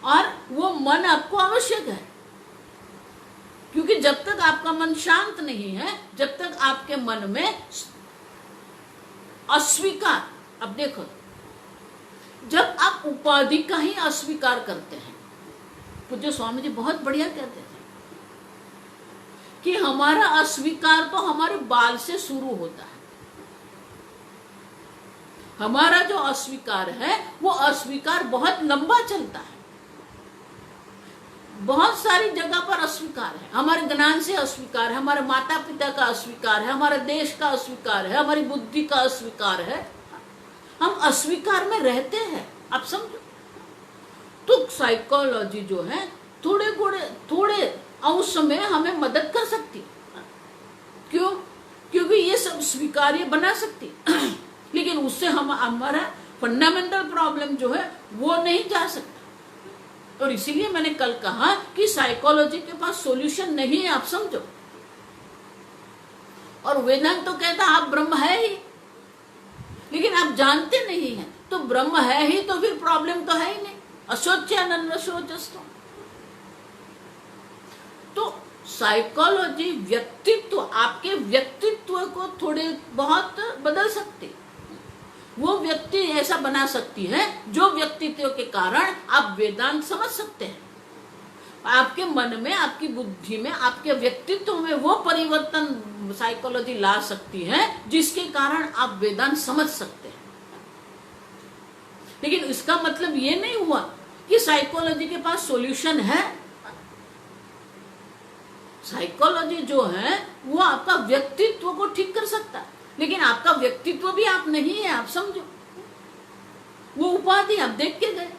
और वो मन आपको आवश्यक है। क्योंकि जब तक आपका मन शांत नहीं है, जब तक आपके मन में अस्वीकार, अब देखो, जब आप उपाधि का ही अस्वीकार करते हैं, पूज्य स्वामी जी बहुत बढ़िया कहते थे कि हमारा अस्वीकार तो हमारे बाल से शुरू होता है। हमारा जो अस्वीकार है वो अस्वीकार बहुत लंबा चलता है, बहुत सारी जगह पर अस्वीकार है। हमारे ज्ञान से अस्वीकार है, हमारे माता पिता का अस्वीकार है, हमारे देश का अस्वीकार है, हमारी बुद्धि का अस्वीकार है। हम अस्वीकार में रहते हैं, आप समझो। तो साइकोलॉजी जो है थोड़े अंश में हमें मदद कर सकती है। क्यों? क्योंकि ये सब स्वीकार्य बना सकती है, लेकिन उससे हम हमारा फंडामेंटल प्रॉब्लम जो है वो नहीं जा सकता। और इसीलिए मैंने कल कहा कि साइकोलॉजी के पास सॉल्यूशन नहीं है, आप समझो। और वेदांत तो कहता आप ब्रह्म है ही, लेकिन आप जानते नहीं हैं। तो ब्रह्म है ही तो फिर प्रॉब्लम तो है ही नहीं। अशोच्यानन्द शोचस्तु। तो साइकोलॉजी व्यक्तित्व, आपके व्यक्तित्व को थोड़े बहुत बदल सकती, वो व्यक्ति ऐसा बना सकती है जो व्यक्तित्व के कारण आप वेदांत समझ सकते हैं। आपके मन में, आपकी बुद्धि में, आपके व्यक्तित्व में वो परिवर्तन साइकोलॉजी ला सकती है जिसके कारण आप वेदांत समझ सकते हैं। लेकिन इसका मतलब ये नहीं हुआ कि साइकोलॉजी के पास सॉल्यूशन है। साइकोलॉजी जो है वो आपका व्यक्तित्व को ठीक कर सकता है, लेकिन आपका व्यक्तित्व भी आप नहीं है, आप समझो। वो उपाधि आप देख के गए।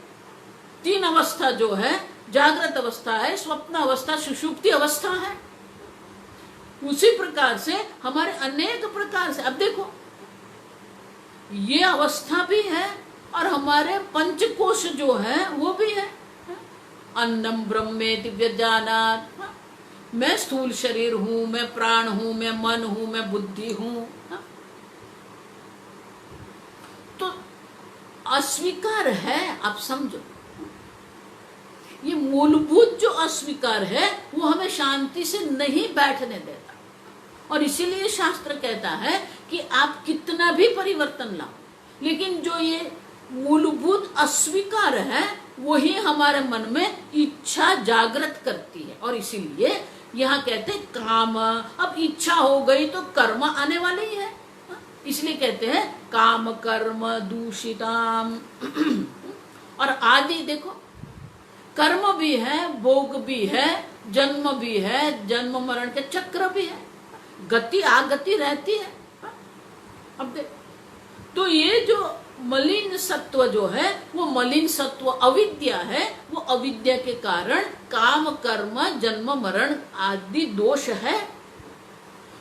3 अवस्था जो है, जागृत अवस्था है, स्वप्न अवस्था, सुषुप्ति अवस्था है। उसी प्रकार से हमारे अनेक प्रकार से, अब देखो, ये अवस्था भी है और हमारे पंचकोश जो है वो भी है। अन्नम ब्रह्मेति व्यजानात्, मैं स्थूल शरीर हूं, मैं प्राण हूं, मैं मन हूं, मैं बुद्धि हूं। तो अस्वीकार है, आप समझो। ये मूलभूत जो अस्वीकार है वो हमें शांति से नहीं बैठने देता। और इसीलिए शास्त्र कहता है कि आप कितना भी परिवर्तन लाओ, लेकिन जो ये मूलभूत अस्वीकार है वही हमारे मन में इच्छा जागृत करती है। और इसीलिए यहाँ कहते हैं काम, अब इच्छा हो गई तो कर्म आने वाले ही है। इसलिए कहते हैं काम कर्म दूषिताम। और आदि देखो, कर्म भी है, भोग भी है, जन्म भी है, जन्म मरण के चक्र भी है, गति आगति रहती है। अब देख, तो ये जो मलिन सत्व जो है वो मलिन सत्व अविद्या है। वो अविद्या के कारण काम कर्म जन्म मरण आदि दोष है।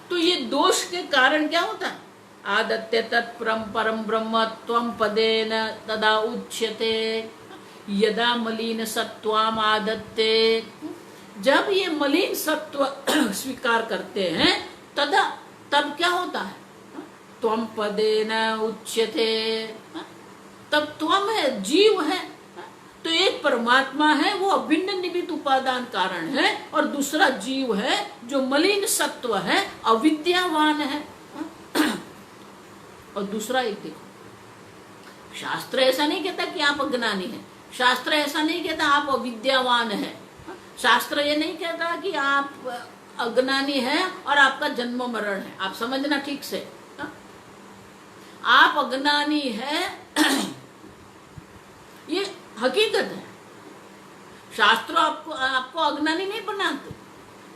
तो ये दोष के कारण क्या होता है? आदत्य तत्परम परम ब्रह्म त्वं पदेन तदा उच्यते यदा मलिन सत्वाम आदत्ते। जब ये मलिन सत्व स्वीकार करते हैं तदा, तब क्या होता है? त्वं पदेन उच्यते। तब त्वम है, जीव है, तो एक परमात्मा है, वो अभिन्न निमित्त उपादान कारण है, और दूसरा जीव है जो मलिन सत्व है, अविद्यावान है। और दूसरा एक देखो, शास्त्र ऐसा नहीं कहता कि आप अज्ञानी हैं, शास्त्र ऐसा नहीं कहता आप अविद्यावान हैं, शास्त्र ये नहीं कहता कि आप अज्ञानी हैं और आपका जन्म मरण है। आप समझना ठीक से, आप अज्ञानी है ये हकीकत है। शास्त्र आपको अज्ञानी नहीं बनाते,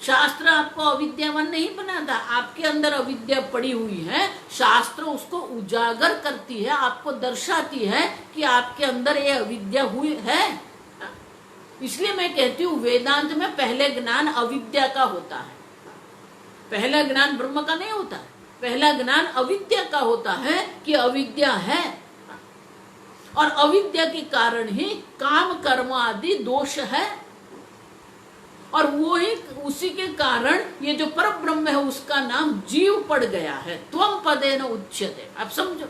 शास्त्र आपको अविद्यावान नहीं बनाता। आपके अंदर अविद्या पड़ी हुई है, शास्त्र उसको उजागर करती है, आपको दर्शाती है कि आपके अंदर ये अविद्या हुई है। इसलिए मैं कहती हूँ वेदांत में पहले ज्ञान अविद्या का होता है, पहला ज्ञान ब्रह्म का नहीं होता, पहला ज्ञान अविद्या का होता है कि अविद्या है, और अविद्या के कारण ही काम कर्म आदि दोष है, और वो ही उसी के कारण ये जो पर ब्रह्म है उसका नाम जीव पड़ गया है। त्वम पदेन उच्यते। आप समझो,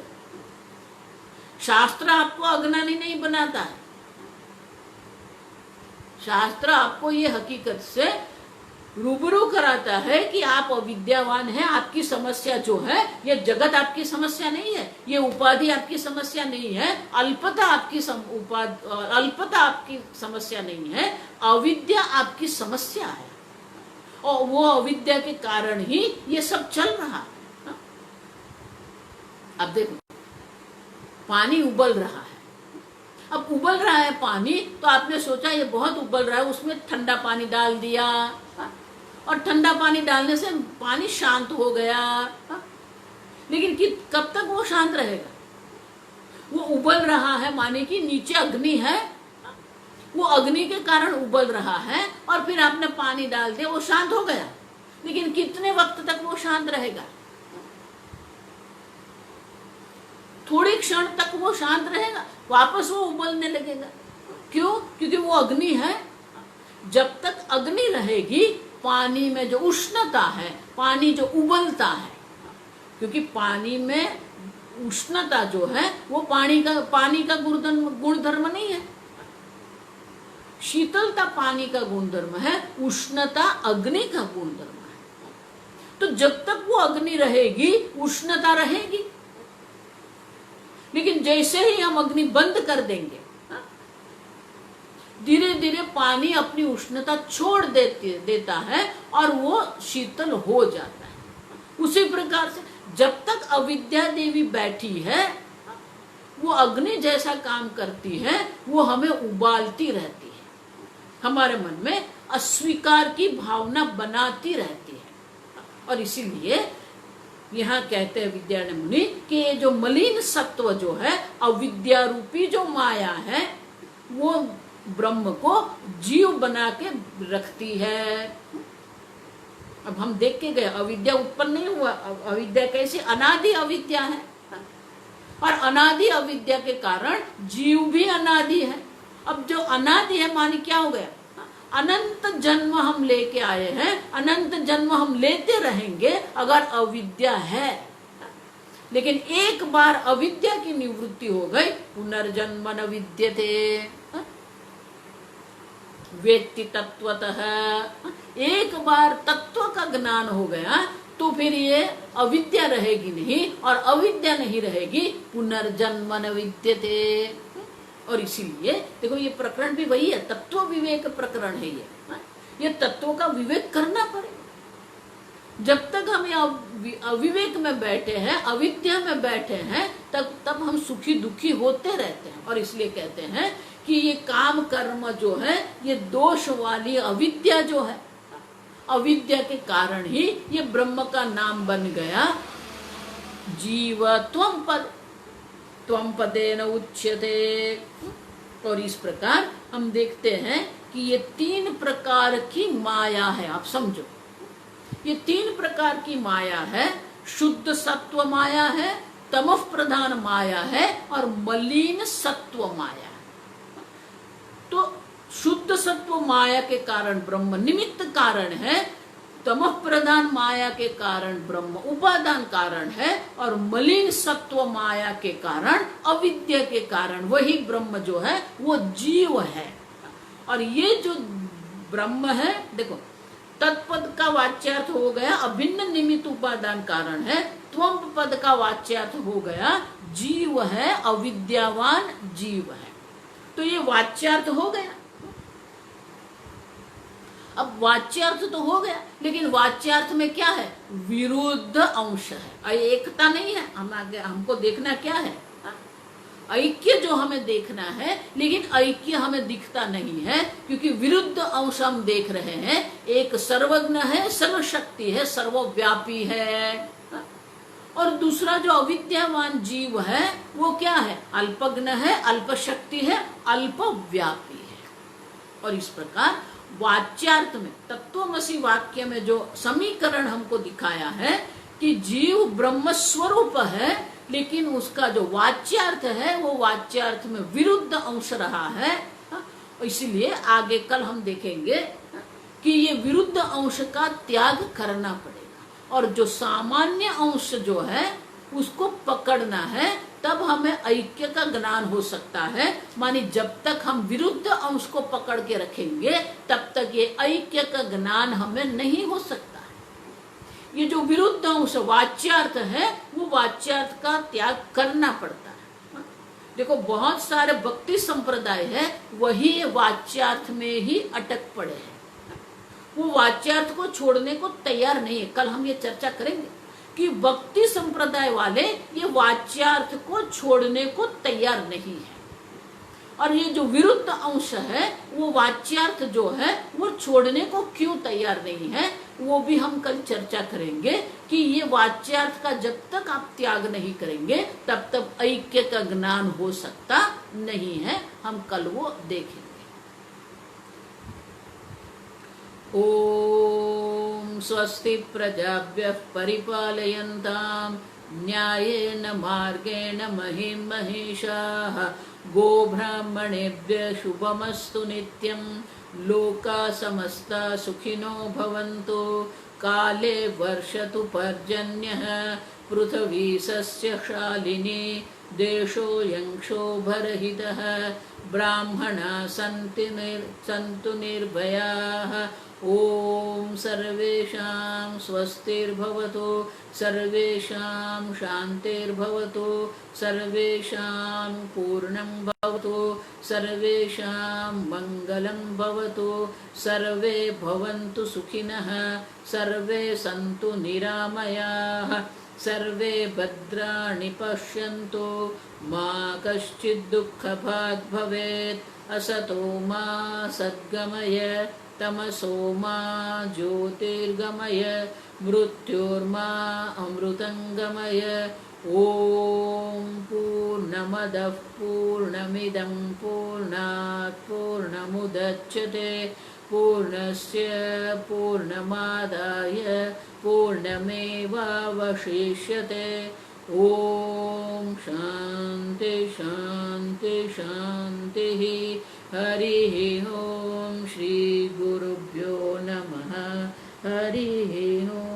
शास्त्र आपको अज्ञानी नहीं बनाता है, शास्त्र आपको ये हकीकत से रूबरू कराता है कि आप अविद्यावान हैं। आपकी समस्या जो है ये जगत आपकी समस्या नहीं है, ये उपाधि आपकी समस्या नहीं है, अल्पता आपकी अल्पता आपकी समस्या नहीं है, अविद्या आपकी समस्या है, और वो अविद्या के कारण ही ये सब चल रहा है। अब देखो, पानी उबल रहा है, अब उबल रहा है पानी, तो आपने सोचा ये बहुत उबल रहा है, उसमें ठंडा पानी डाल दिया, और ठंडा पानी डालने से पानी शांत हो गया। लेकिन कब तक वो शांत रहेगा? वो उबल रहा है, माने कि नीचे अग्नि है, वो अग्नि के कारण उबल रहा है, और फिर आपने पानी डाल दिया, वो शांत हो गया। लेकिन कितने वक्त तक वो शांत रहेगा? थोड़ी क्षण तक वो शांत रहेगा, वापस वो उबलने लगेगा। क्यों? क्योंकि वो अग्नि है। जब तक अग्नि रहेगी, पानी में जो उष्णता है, पानी जो उबलता है, क्योंकि पानी में उष्णता जो है वो पानी का गुणधर्म नहीं है। शीतलता पानी का गुणधर्म है, उष्णता अग्नि का गुणधर्म है। तो जब तक वो अग्नि रहेगी, उष्णता रहेगी। लेकिन जैसे ही हम अग्नि बंद कर देंगे, धीरे धीरे पानी अपनी उष्णता छोड़ देता है और वो शीतल हो जाता है। उसी प्रकार से जब तक अविद्या देवी बैठी है, वो अग्नि जैसा काम करती है, वो हमें उबालती रहती है, हमारे मन में अस्वीकार की भावना बनाती रहती है। और इसीलिए यहाँ कहते हैं विद्यारण्य मुनि कि ये जो मलिन सत्व जो है, अविद्या रूपी जो माया है, वो ब्रह्म को जीव बना के रखती है। अब हम देख के गए, अविद्या उत्पन्न नहीं हुआ, अविद्या कैसी? अनादि अविद्या है, और अनादि अविद्या के कारण जीव भी अनादि है। अब जो अनादि है माने क्या हो गया? अनंत जन्म हम लेके आए हैं, अनंत जन्म हम लेते रहेंगे अगर अविद्या है। लेकिन एक बार अविद्या की निवृत्ति हो गई, पुनर्जन्म न विद्यते वेत्ति तत्वतः। एक बार तत्व का ज्ञान हो गया तो फिर ये अविद्या रहेगी नहीं, और अविद्या नहीं रहेगी, पुनर्जन्म न विद्यते। और इसीलिए देखो, ये प्रकरण भी वही है, तत्व विवेक प्रकरण है ये तत्वों का विवेक करना पड़ेगा। जब तक हम अविवेक में बैठे हैं, अविद्या में बैठे हैं, तब हम सुखी दुखी होते रहते हैं। और इसलिए कहते हैं कि ये काम कर्म जो है, ये दोष वाली अविद्या जो है, अविद्या के कारण ही ये ब्रह्म का नाम बन गया जीव त्वम पदेन उच्यते। और इस प्रकार हम देखते हैं कि ये 3 प्रकार की माया है। आप समझो, ये 3 प्रकार की माया है। शुद्ध सत्व माया है, तमः प्रधान माया है, और मलिन सत्व माया है। तो शुद्ध सत्व माया के कारण ब्रह्म निमित्त कारण है, तमः प्रधान माया के कारण ब्रह्म उपादान कारण है, और मलिन सत्व माया के कारण, अविद्या के कारण वही ब्रह्म जो है वो जीव है। और ये जो ब्रह्म है, देखो तत्पद का वाच्यार्थ हो गया अभिन्न निमित्त उपादान कारण है, त्वम पद का वाच्यार्थ हो गया जीव है, अविद्यावान जीव है। तो ये वाच्यार्थ हो गया। अब वाच्यार्थ तो हो गया, लेकिन वाच्यार्थ में क्या है? विरुद्ध अंश है, एकता नहीं है। हमको देखना क्या है? ऐक्य जो हमें देखना है, लेकिन ऐक्य हमें दिखता नहीं है, क्योंकि विरुद्ध अंश हम देख रहे हैं। एक सर्वज्ञ है, सर्वशक्ति है, सर्वव्यापी है, और दूसरा जो अविद्यावान जीव है वो क्या है? अल्पज्ञ है, अल्पशक्ति है, अल्पव्यापी है। और इस प्रकार वाच्यार्थ में तत्वमसि वाक्य में जो समीकरण हमको दिखाया है कि जीव ब्रह्म स्वरूप है, लेकिन उसका जो वाच्यार्थ है वो वाच्यार्थ में विरुद्ध अंश रहा है। इसीलिए आगे कल हम देखेंगे कि ये विरुद्ध अंश का त्याग करना पड़ेगा, और जो सामान्य अंश जो है उसको पकड़ना है, तब हमें ऐक्य का ज्ञान हो सकता है। मानी जब तक हम विरुद्ध अंश को पकड़ के रखेंगे तब तक ये ऐक्य का ज्ञान हमें नहीं हो सकता है। ये जो विरुद्ध अंश वाच्यार्थ है वो वाच्यार्थ का त्याग करना पड़ता है। देखो बहुत सारे भक्ति संप्रदाय है वही वाच्यार्थ में ही अटक पड़े हैं, वो वाच्यार्थ को छोड़ने को तैयार नहीं है। कल हम ये चर्चा करेंगे कि भक्ति संप्रदाय वाले ये वाच्यार्थ को छोड़ने को तैयार नहीं है, और ये जो विरुद्ध अंश है वो वाच्यार्थ जो है वो छोड़ने को क्यों तैयार नहीं है, वो भी हम कल चर्चा करेंगे कि ये वाच्यार्थ का जब तक आप त्याग नहीं करेंगे तब तक ऐक्य का ज्ञान हो सकता नहीं है। हम कल वो देखेंगे। ओम स्वस्ति प्रजाभ्यः परिपालयन्तां न्यायेन मार्गेण महिं महिषाः गोब्राह्मणेभ्यः शुभमस्तु नित्यं लोकाः समस्ताः सुखिनो भवन्तु काले वर्षतु पर्जन्यः पृथिवी सस्यशालिनी देशो यंक्षोभरहितः ब्राह्मणाः सन्तु निर्भयाः ओम सर्वेषां स्वस्तिर्भवतु सर्वेषां शान्तिर्भवतु सर्वेषां पूर्णं भवतु सर्वेषां मङ्गलं भवतु सर्वे भवन्तु सुखिनः सर्वे सन्तु निरामयाः सर्वे भद्राणि पश्यन्तु मा कश्चित् दुःखभाग् भवेत् असतो मा सद्गमय तमसो मा ज्योतिर्गमय मृत्योर्मा अमृतंगमय ओम पूर्णमदः पूर्णमिदं पूर्णात् पूर्णमुदच्यते पूर्णस्य पूर्णमादाय पूर्णमेवावशिष्यते ओम शांति शांति शांतिः हरिः ओम श्री गुरुभ्यो नमः हरिः ओम।